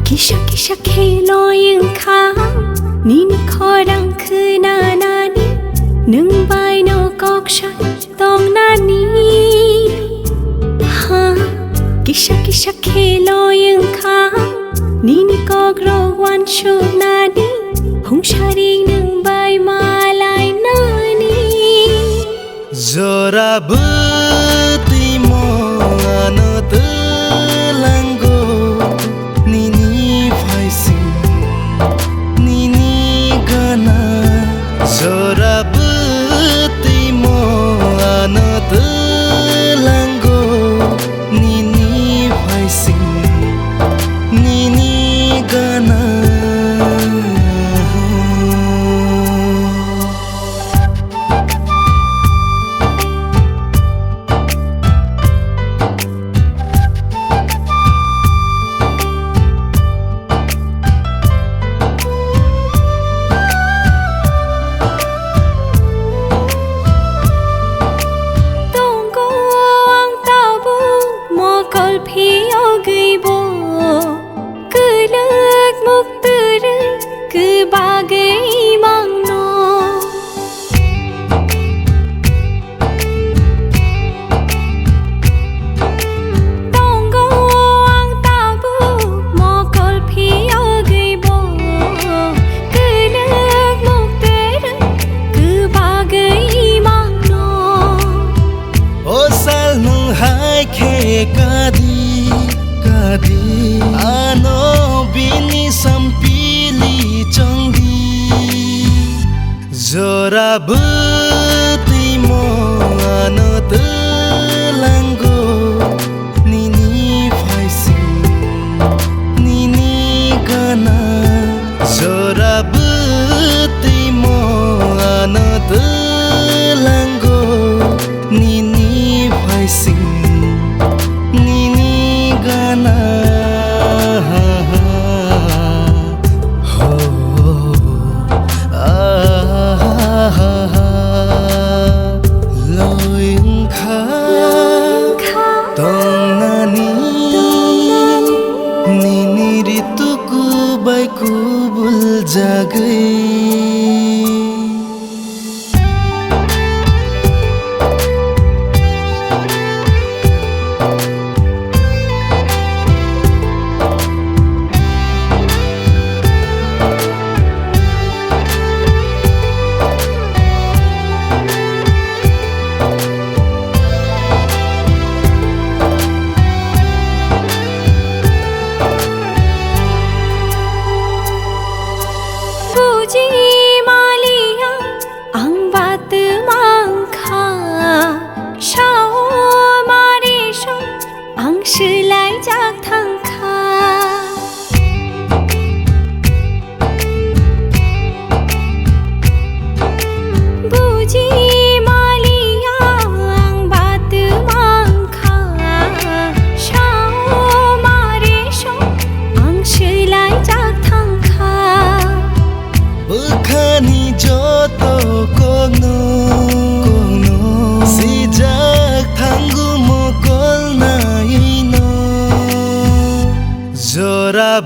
Kisah kisah khelo yang khang Nini khorang khu na nani Nung bai no kok shan tong nani Ha Kisah kisah khelo yang khang Nini kok rogwan shu nani Hung shari nung bai malai nani Zora buti mo ano telango Nini faising Nini gana Zora buti mo ano telango Nini faising Nini gana Kadi kadi ano bini sampili chongdi Zora buti mo ano telango Nini faising Nini gana Zora buti mo ano telango Nini faising Nini gana ho loing kha tong nani nini rituku baiku bul jagai Zora